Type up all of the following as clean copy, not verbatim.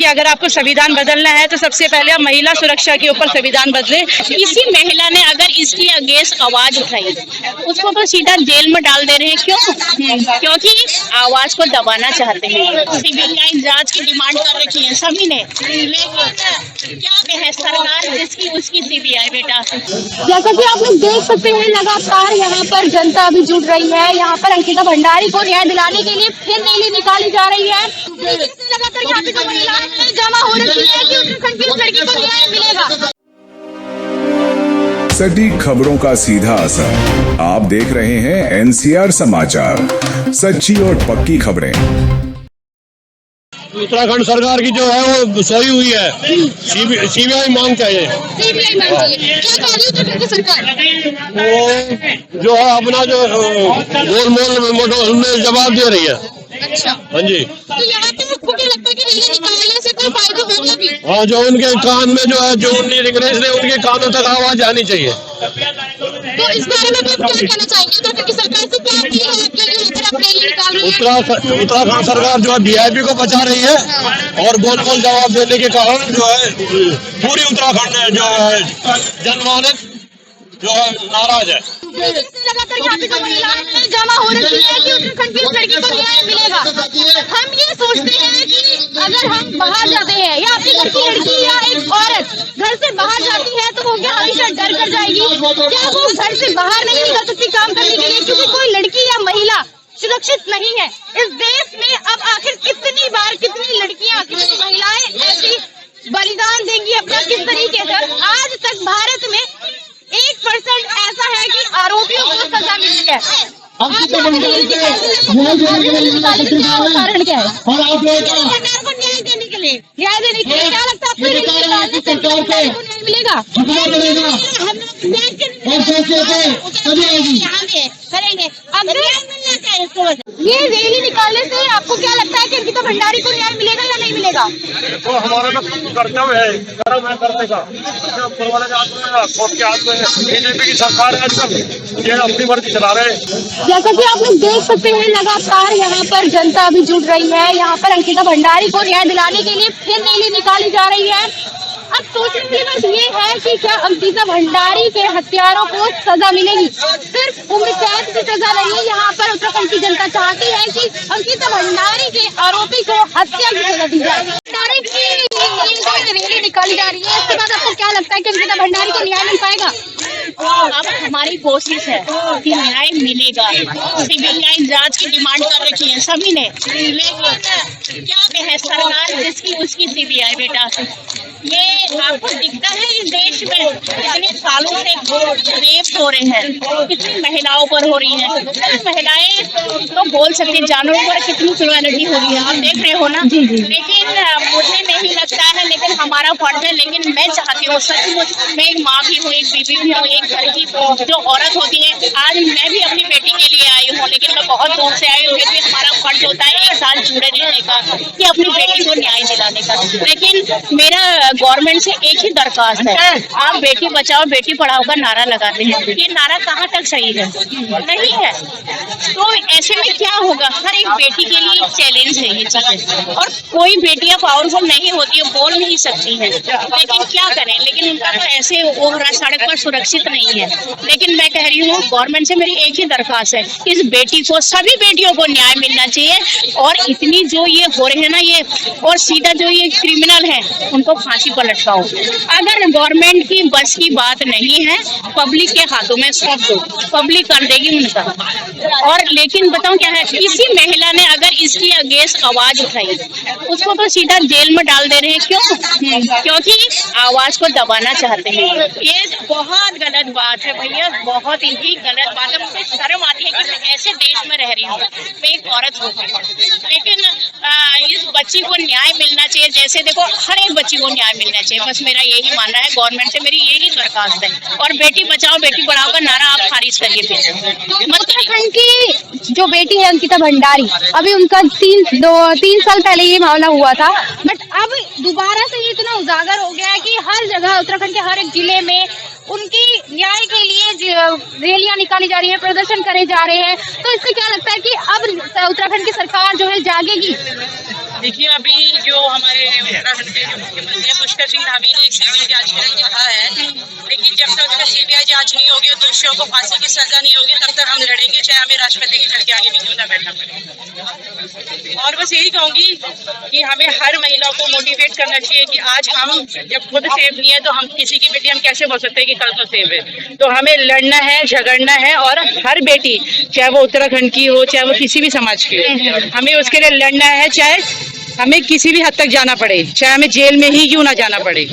कि अगर आपको संविधान बदलना है तो सबसे पहले आप महिला सुरक्षा के ऊपर संविधान बदले। किसी महिला ने अगर इसकी अगेंस्ट आवाज उठाई उसको तो सीधा जेल में डाल दे रहे हैं। क्यों? क्योंकि आवाज को दबाना चाहते हैं। सीबीआई जांच की डिमांड कर रखी है सभी ने। क्या कहे सरकार जिसकी उसकी सीबीआई बेटा। जैसा कि आप लोग देख सकते हैं लगातार यहाँ पर जनता अभी जुट रही है। यहाँ पर अंकिता भंडारी को न्याय दिलाने के लिए फिर रैली निकाली जा रही है। लगातार यहाँ पे महिलाएं जमा हो रही है कि उत्तराखंड की उस लड़की को न्याय मिलेगा। सटीक खबरों का सीधा असर। आप देख रहे हैं एनसीआर समाचार, सच्ची और पक्की खबरें। उत्तराखंड सरकार की जो है वो सोई हुई है। सीबीआई मांग चाहिए। सीबीआई मांग चाहिए। क्या कह रही है उत्तराखंड की सरकार? वो जो है अपना जो गोलमोल उनमें जवाब दे रही है। अच्छा, हाँ जी। तो यहाँ पे आपको क्या लगता है कि रैली निकालने से कोई फायदा होगा भी? हाँ, जो उनके कान में जो है जो अंग्रेज ने उनके कानों तक आवाज आनी चाहिए। तो इस बारे में आप क्या कहना चाहेंगे? उत्तराखंड की सरकार से क्या अपील है आपके लिए लेकर आप रैली निकाल रही हैं? उत्तराखंड सरकार जो है वीआईपी को बचा रही है और गोलमोल जवाब देने के कारण जो है पूरी उत्तराखंड में जो है जनमानस जो है नाराज है। लगातार यहाँ पे महिलाएं जमा हो रही है कि उत्तराखंड की उस लड़की को न्याय मिलेगा। हम ये सोचते हैं कि अगर हम बाहर जाते हैं या अपने घर की लड़की या एक औरत घर से बाहर जाती है तो वो क्या हमेशा डर कर जाएगी? क्या वो घर से बाहर नहीं निकल सकती काम करने के लिए क्योंकि कोई लड़की या महिला सुरक्षित नहीं है? इस देश में अब आखिर कितनी बार कितनी लड़कियां कितनी महिलाएं ऐसी बलिदान देंगी अपना किस तरीके से? आज तक भारत में 1% ऐसा है कि आरोपियों को सजा मिली है। कारण क्या है? सरकार को न्याय देने के लिए क्या लगता है आपको सरकार को न्याय मिलेगा? करेंगे। अब ये रैली निकालने से आपको क्या लगता है कि अंकिता भंडारी को न्याय मिलेगा या नहीं मिलेगा? तो हमारा तो कर्तव्य है, कर्म है करने का। कोर्ट के हाथ में बीजेपी की सरकार है, सब ये अपनी मर्जी चला रहे हैं। जैसा कि आप लोग देख सकते हैं लगातार यहाँ पर जनता अभी जुट रही है। यहाँ पर अंकिता भंडारी को न्याय दिलाने के लिए फिर रैली निकाली जा रही है। अब सोचने की बात ये है कि क्या अंकिता भंडारी के हत्यारों को सजा मिलेगी? सिर्फ उम्र कैद की सजा नहीं, यहाँ पर उत्तराखंड की जनता चाहती है कि अंकिता भंडारी के आरोपी को हत्या की सजा दी जाए। रैली निकाली जा रही है, इसके बाद आपको क्या लगता है कि अंकिता भंडारी को न्याय मिल पाएगा? अब हमारी कोशिश है कि न्याय मिलेगा। सीबीआई जांच की डिमांड कर रखी है सभी ने। क्या कहे सरकार जिसकी उसकी सीबीआई बेटा। ये आपको दिखता है इस देश में इतने सालों से रेप हो रहे हैं, कितनी महिलाओं पर हो रही है। महिलाएं तो बोल सकते हैं, जानवरों पर कितनी क्रूरता हो रही है, आप देख रहे हो ना। लेकिन मुझे नहीं लगता है, लेकिन हमारा फर्ज है। लेकिन मैं चाहती हूँ सचमुच, मैं एक माँ भी हूँ, एक बीबी भी हूँ, एक घर की जो औरत होती है। आज मैं भी अपनी बेटी के लिए आई हूँ, लेकिन मैं बहुत दूर से आई हूँ। फिर भी हमारा फर्ज होता है एक साल जुड़े रहने का, कि अपनी बेटी को न्याय दिलाने का। लेकिन मेरा गवर्नमेंट से एक ही दरख्वास्त है, आप बेटी बचाओ बेटी पढ़ाओ का नारा लगाते हैं, ये नारा कहाँ तक सही है? नहीं है। तो ऐसे में क्या होगा? हर एक बेटी के लिए चैलेंज है ये चीजें, और कोई बेटियां पावरफुल नहीं होती है, बोल नहीं सकती हैं। लेकिन क्या करें, लेकिन उनका तो ऐसे वो सड़क पर सुरक्षित नहीं है। लेकिन मैं कह रही हूँ गवर्नमेंट से मेरी एक ही दरख्वास्त है, इस बेटी को, सभी बेटियों को न्याय मिलना चाहिए। और इतनी जो ये हो रहे हैं ना ये, और सीधा जो ये क्रिमिनल है उनको फांसी पर लटकाओ। अगर गवर्नमेंट की बस की बात नहीं है, पब्लिक के हाथों में सौंप दो, पब्लिक कर देगी उनका। और लेकिन बताऊं क्या है, किसी महिला ने अगर इसकी अगेंस्ट आवाज उठाई उसको तो सीधा जेल में डाल दे रहे हैं। क्यों? क्योंकि आवाज को दबाना चाहते हैं। ये बहुत गलत बात है भैया, बहुत ही गलत बात है। मुझे शर्म आती है कि मैं ऐसे देश में रह रही हूँ, मैं एक औरत हूँ। लेकिन इस बच्ची को न्याय मिलना चाहिए। जैसे देखो, हर एक बच्ची को न्याय मिलना चाहिए, बस मेरा यही मानना है। गवर्नमेंट से मेरी यही दरखास्त है। और बेटी बचाओ बेटी पढ़ाओ का नारा आप खारिज करिए। फिर उत्तराखंड की जो बेटी है अंकिता भंडारी, अभी उनका 3 साल पहले ये मामला हुआ था, बट अब दोबारा से ये इतना उजागर हो गया है कि हर जगह उत्तराखंड के हर एक जिले में उनकी न्याय के लिए रैलियां निकाली जा रही है, प्रदर्शन करे जा रहे हैं। तो इससे क्या लगता है कि अब उत्तराखंड की सरकार जो है जागेगी? देखिए, अभी जो हमारे उत्तराखंड के जो मुख्यमंत्री हैं पुष्कर सिंह धामी ने एक सीबीआई जांच के लिए कहा है, लेकिन जब तक उसका सीबीआई जांच नहीं होगी और दोषियों को फांसी की सजा नहीं होगी तब तक हम लड़ेंगे, चाहे हमें राष्ट्रपति के घर के आगे भी क्यों ना बैठना पड़े। और बस यही कहूंगी कि हमें हर महिला को मोटिवेट करना चाहिए कि आज हम जब खुद सेफ नहीं है तो हम किसी की बेटी हम कैसे बोल सकते हैं कि कल तो सेफ है। तो हमें लड़ना है, झगड़ना है, और हर बेटी चाहे वो उत्तराखंड की हो चाहे वो किसी भी समाज की हो, हमें उसके लिए लड़ना है, चाहे हमें किसी भी हद तक जाना पड़े, चाहे हमें जेल में ही क्यों ना जाना पड़े।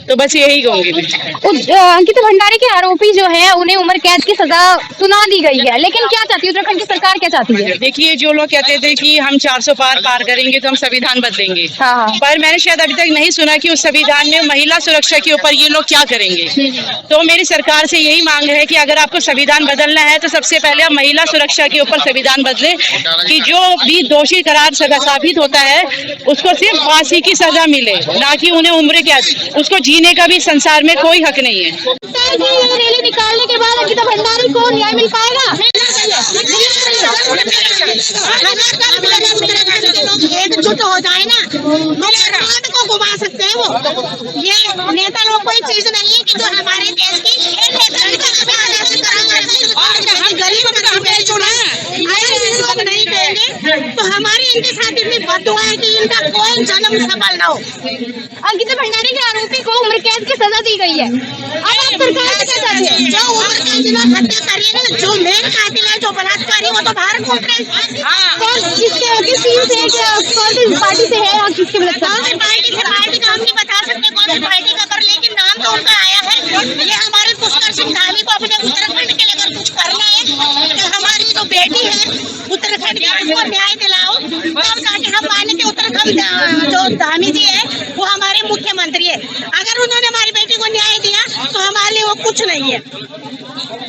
तो बस यही कहूंगी मैं। अंकिता भंडारी के आरोपी जो है उन्हें उम्र कैद की सजा सुना दी गई है, लेकिन क्या चाहती है उत्तराखंड की सरकार, क्या चाहती है? देखिए, जो लोग कहते थे कि हम 400 पार करेंगे तो हम संविधान बदलेंगे, हाँ। पर मैंने शायद अभी तक नहीं सुना कि उस संविधान में महिला सुरक्षा के ऊपर ये लोग क्या करेंगे। तो मेरी सरकार से यही मांग है कि अगर आपको संविधान बदलना है तो सबसे पहले आप महिला सुरक्षा के ऊपर संविधान बदले कि जो भी दोषी करार साबित होता है उसको सिर्फ फांसी की सजा मिले, ना कि उन्हें उम्र कैद। उसको जीने का भी संसार में कोई हक नहीं है। रैली निकालने के बाद अंकिता भंडारी को न्याय मिल पाएगा? एकजुट हो जाए ना, रात को घुमा सकते हैं वो। ये नेता लोग कोई चीज नहीं है कि जो हमारे देश की नहीं देंगे तो हमारी इनके साथ इतनी बददुआ है कि इनका कोई जन्म सफल ना हो। अंकिता भंडारी के आरोपी को उम्र कैद की सजा दी गई है, अब आप सरकार से क्या चाहते हैं? जो उम्र कैद जिन्होंने हत्या करी है ना, जो मेन कातिल है, जो बलात्कारी, वो तो बाहर घूम रहे हैं। कौन किसके किस टीम से है, कौन सी पार्टी से है, और किसके मतलब कौन सी पार्टी से? पार्टी का हम नहीं बता सकते कौन सी पार्टी का, पर लेकिन नाम तो उनका आया है। ये हमारे पुष्कर सिंह धामी को अपने उत्तराखंड के लिए अगर कुछ करना है तो हमारी जो बेटी है उत्तराखंड की उसको न्याय दिलाओ, तब जाके हम माने कि उत्तराखंड जो धामी जी है वो हमारे मुख्यमंत्री है। अगर उन्होंने हमारी बेटी को न्याय दिया तो हमारे लिए वो कुछ नहीं है।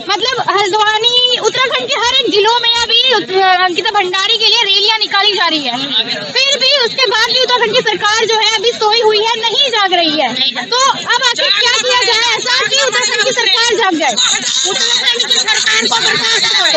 मतलब हल्द्वानी उत्तराखंड के हर एक जिलों में अभी अंकिता भंडारी के लिए रैलियां निकाली जा रही है, फिर भी उसके बाद भी उत्तराखंड की सरकार जो है अभी सोई हुई है, नहीं जाग रही है। तो अब आखिर क्या किया जाए ऐसा कि उत्तराखंड की सरकार जाग जाए? उत्तराखंड की सरकार को बर्दाश्त करो,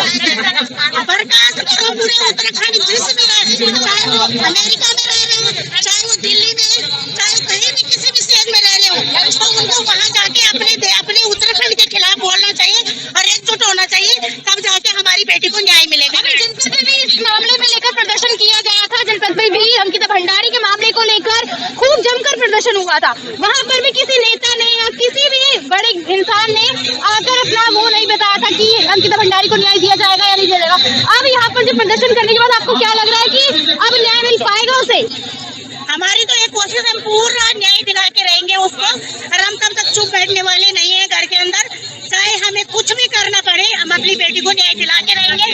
बर्दाश्त करो पूरे उत्तराखंड जिसमें रहे, चाहे वो अमेरिका में रह रहे हो, चाहे वो दिल्ली में, चाहे कहीं भी किसी भी स्टेट में रह रहे हो, तो उनको वहाँ जाके अपने उत्तराखंड के खिलाफ बोलना चाहिए और एकजुट होना चाहिए, तब जाके हमारी बेटी को न्याय मिलेगा। जनपद में भी इस मामले में लेकर प्रदर्शन किया गया था, जनपद में भी अंकिता भंडारी के मामले को लेकर खूब जमकर प्रदर्शन हुआ था। वहाँ पर भी किसी नेता ने या किसी भी बड़े इंसान ने आकर अपना मुंह नहीं बताया था कि अंकिता भंडारी को न्याय दिया जाएगा या नहीं दिया जाएगा। अब यहाँ पर जो प्रदर्शन करने के बाद आपको क्या लग रहा है कि अब न्याय मिल पाएगा उसे? हमारी तो एक कोशिश, हम पूरा न्याय दिला के रहेंगे उसको, और हम तब तक चुप बैठने वाले नहीं है घर के अंदर, चाहे हमें कुछ भी करना पड़े, हम अपनी बेटी को न्याय दिला के रहेंगे।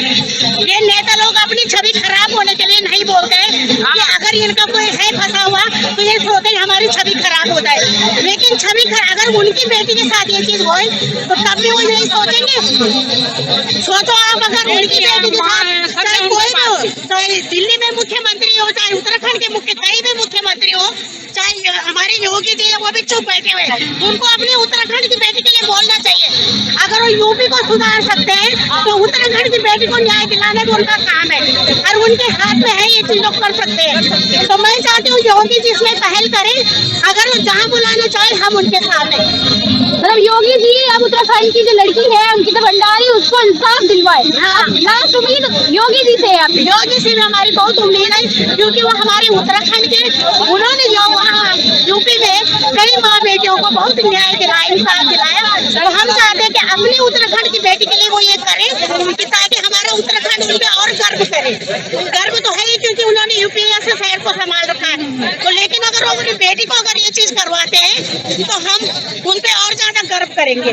ये नेता लोग अपनी छवि खराब होने के लिए नहीं बोलते हैं कि अगर इनका कोई है फंसा हुआ तो ये सोचते हैं हमारी छवि खराब होता है, लेकिन छवि अगर उनकी बेटी के साथ ये चीज होए तो तब भी वो यही सोचेंगे। सोचो आप, अगर उनकी बेटी के साथ चाहे कोई भी हो, चाहे दिल्ली में मुख्यमंत्री हो, चाहे उत्तराखंड के कहीं भी मुख्यमंत्री हो, चाहे हमारे योगी जी है वो भी चुप बैठे हुए, उनको अपने उत्तराखंड की बेटी के लिए बोलना चाहिए। अगर वो यूपी को सुधार सकते हैं तो उत्तराखंड की बेटी को न्याय दिलाने का उनका काम है, और उनके हाथ में है, ये चीज लोग कर सकते हैं। तो मैं चाहती हूँ योगी जी इसमें पहल करें, अगर वो जहाँ बुलाना चाहे हम उनके साथ हैं। मतलब योगी जी अब उत्तराखंड की जो लड़की है अंकिता भंडारी उसको इंसाफ दिलवाए। हाँ, लास्ट उम्मीद योगी जी से है आपकी? योगी से भी हमारी बहुत उम्मीद है, क्योंकि वो हमारे उत्तराखंड के, उन्होंने जो वहाँ यूपी में कई माँ बेटियों को बहुत न्याय दिलाया, इंसाफ दिलाया। तो हम चाहते हैं कि अपनी उत्तराखंड की बेटी के लिए वो ये करें कि ताकि हमारा उत्तराखंड उन पर और गर्व करे। गर्व तो है ही, क्योंकि उन्होंने यूपीएस से शहर को संभाल रखा है। तो लेकिन अगर वो अपनी बेटी को अगर ये चीज करवाते हैं तो हम उन पे और ज्यादा गर्व करेंगे।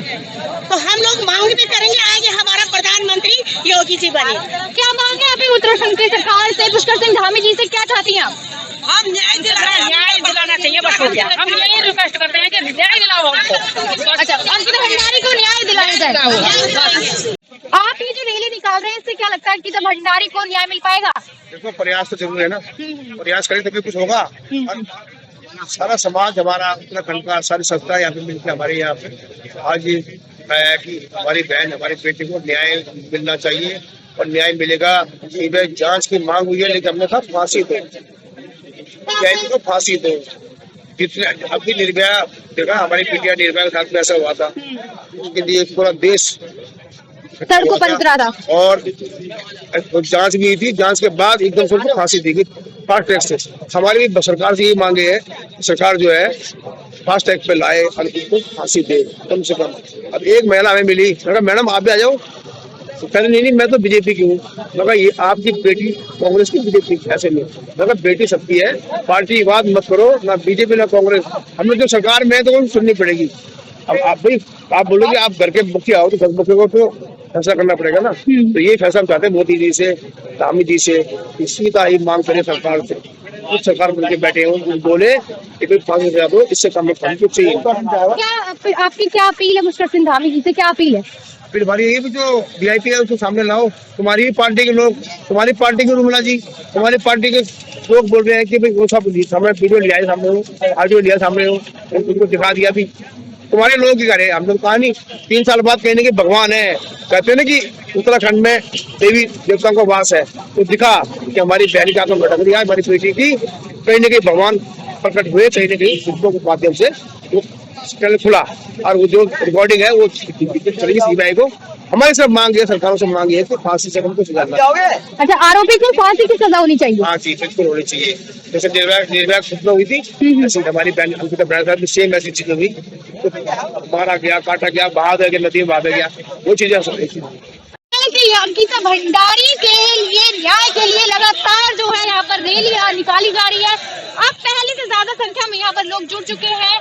तो हम लोग मांग भी करेंगे आगे हमारा प्रधानमंत्री योगी जी बने। क्या मांग है अभी उत्तराखंड की सरकार से, पुष्कर सिंह धामी जी से क्या चाहती हैं आप? हम न्याय दिलाना चाहिए, बस हो गया। हम यही रिक्वेस्ट करते हैं कि न्याय दिलाओ हमको। अच्छा, अंकिता भंडारी को न्याय दिलाया जाए। आप ये जो रैली निकाल रहे हैं इससे क्या लगता है कि अंकिता भंडारी को न्याय मिल पाएगा? देखो, प्रयास तो जरूर है ना, प्रयास करें तभी कुछ होगा। सारा समाज हमारा उत्तराखंड का, सारी संस्था यहाँ पे मिलकर हमारे यहाँ पे आज है कि हमारी बहन, हमारी बेटी को न्याय मिलना चाहिए, और न्याय मिलेगा। जांच की मांग हुई है, लेकिन हमने कहा फांसी दो, वीआईपी को फांसी दो। जितने अभी निर्भया देखा, हमारी पीटीआई निर्भया के साथ में ऐसा हुआ था, उसके लिए पूरा देश सड़कों पर उतरा था और जांच भी हुई थी। जांच के बाद एकदम से उनको फांसी दी गई फास्ट ट्रैक से। हमारी भी सरकार से ये मांगे है, सरकार जो है फास्ट ट्रैक पे लाए और उनको फांसी दे कम से कम। अब एक महिला हमें मिली, मैडम आप भी आ जाओ। कहते नहीं मैं तो बीजेपी की हूँ। मगर ये आपकी बेटी कांग्रेस की, बीजेपी ऐसे नहीं। मगर बेटी सबकी है, पार्टी की बात मत करो, ना बीजेपी ना कांग्रेस। हमने जो सरकार में है तो सुननी पड़ेगी। अब आप भाई आप बोलोगे आप घर के मुखिया हो तो घर मुखिया को तो फैसला करना पड़ेगा ना। तो ये फैसला हम चाहते हैं मोदी जी से, धामी जी से, इसी का ही मांग करें सरकार से। कुछ सरकार मिलकर बैठे हो बोले कि कोई फांसी दे दो, इससे कम में कुछ चाहिए। क्या आपकी क्या अपील है मुश्किल सिंह धामी जी से, क्या अपील है? फिर हमारी ये भी जो वीआईपी है उसको सामने लाओ। तुम्हारी ही पार्टी के लोग, तुम्हारी पार्टी के उर्मिला जी, तुम्हारी पार्टी के लोग बोल रहे हैं कि भाई वो सब सामने वीडियो लिया है, सामने हो ऑडियो लिया सामने हो, उनको दिखा दिया भी। तुम्हारे लोग की करे, हमने तो कहा नहीं। 3 साल बाद कहने के भगवान है, कहते हैं ना कि उत्तराखंड में देवी देवताओं का वास है, तो दिखा कि हमारी बहन का आत्मा भटक रही है, हमारी बेटी की कहीं न कहीं भगवान प्रकट हुए, कहीं न कहीं शिल्पों के माध्यम से वो खुला। और वो जो रिकॉर्डिंग है वो चलेगी सीबीआई को। हमारी सब मांग है, सरकारों से मांग है कि फांसी से हमको सजा। अच्छा, आरोपी को फांसी की सजा होनी चाहिए? हाँ जी, बिल्कुल होनी चाहिए। जैसे निर्भया खुद में हुई थी, ऐसी हमारी बहन अंकिता बहन भी सेम ऐसी चीज हुई, तो मारा गया, काटा गया, बहा गया, नदी में बहा गया, वो चीजें अंकिता भंडारी के लिए न्याय के लिए लगातार जो है यहाँ पर रैलियां निकाली जा रही है। अब पहले से ज्यादा संख्या में यहाँ पर लोग जुड़ चुके हैं।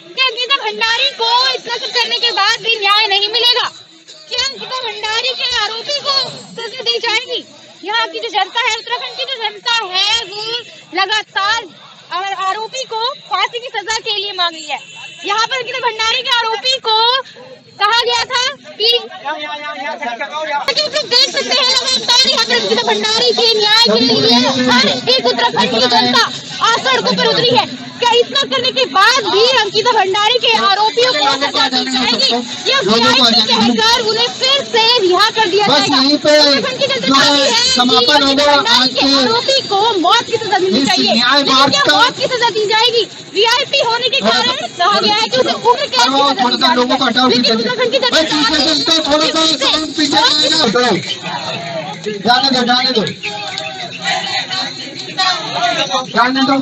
क्या अंकिता भंडारी को इतना सब करने के बाद भी न्याय नहीं मिलेगा? क्या अंकिता भंडारी के आरोपी को सजा दी जाएगी? यहाँ की जो जनता है, उत्तराखंड की जो जनता है, वो लगातार आरोपी को फांसी की सजा के लिए मांग रही है। यहाँ पर अंकिता भंडारी के आरोपी को कहा गया था कि देख सकते हैं लगातार यहाँ पर अंकिता भंडारी के न्याय के लिए हर एक उत्तराखंड की जनता आज सड़कों पर उतरी है। क्या इतना करने के बाद भी अंकिता भंडारी के आरोपियों को सजा दी जाएगी या वीआईपी कहकर उन्हें फिर से रिहा कर दिया जाएगा? उत्तराखंड की जनता चाहती है कि आरोपी को मौत की सजा मिलनी चाहिए, लेकिन क्या मौत की सजा दी जाएगी? वीआईपी होने के कारण कहा गया है कि उसे उम्र कैद की सजा दी जाएगी, लेकिन उत्तराखंड की जनता जाने दो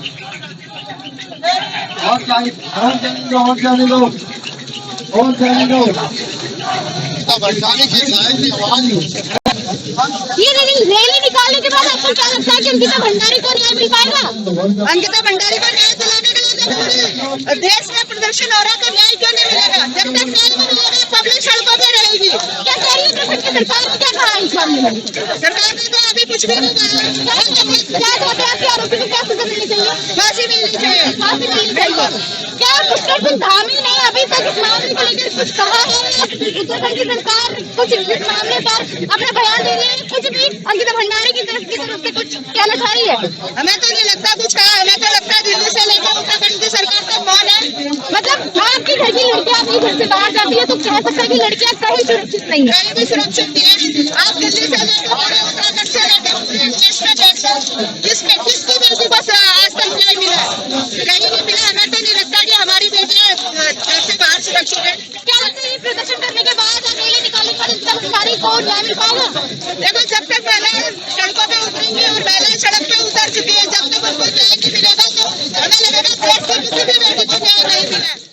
और जाने दो। ये रैली निकालने के बाद आपको क्या लगता है कि अंकिता भंडारी को न्याय मिल पाएगा? अंकिता भंडारी को न्याय दिलाने के लिए देश में प्रदर्शन हो रहा है, तो न्याय क्यों नहीं मिलेगा? जब तक न्याय नहीं मिलेगा पब्लिक सड़कों पर रहेगी। क्या कह रही है सरकार ने? क्या कहा है इस मामले में? सरकार ने तो अभी कुछ भी नहीं कहा। क्या कहते हैं आपके आरोपी को क्या सजा मिलनी चाहिए? फांसी मिलनी चाहिए। फांसी मिलनी चाहिए। क्या पुष्कर सिंह धामी ने अभी तक इस मामले को लेकर कुछ कहा है? उत्तराखंड की सरकार कुछ इस मामले पर अपना बयान दे रही है? कुछ भी अंकिता भंडारी की तरफ से कुछ कहना चाह रही है? हमें तो नहीं लगता कुछ है। हमें तो लगता है दिल्ली से लेकर उत्तराखंड की सरकार का मौन है। मतलब आपके घर की लड़कियां अपने घर से बाहर जाती है तो कह सकते हैं कि लड़कियां कहीं सुरक्षित नहीं है? कहीं भी सुरक्षित नहीं है। आप दिल्ली से लेकर उत्तराखंड से लेकर किसकी बेटी को आज तक न्याय मिला? कहीं नहीं मिला। हमें तो नहीं लगता कि हमारी बेटियां घर से बाहर सुरक्षित है। क्या लगता है प्रदर्शन करने के बाद रैली निकालने पर अंकिता भंडारी को न्याय मिल पाएगा? देखो, जब तक महिलाएं सड़कों पे उतरेंगी और महिलाएं सड़क पे उतर चुकी है, जब तक उनको न्याय नहीं मिलेगा तो हमें लगेगा देश की किसी भी बेटी को न्याय नहीं मिला।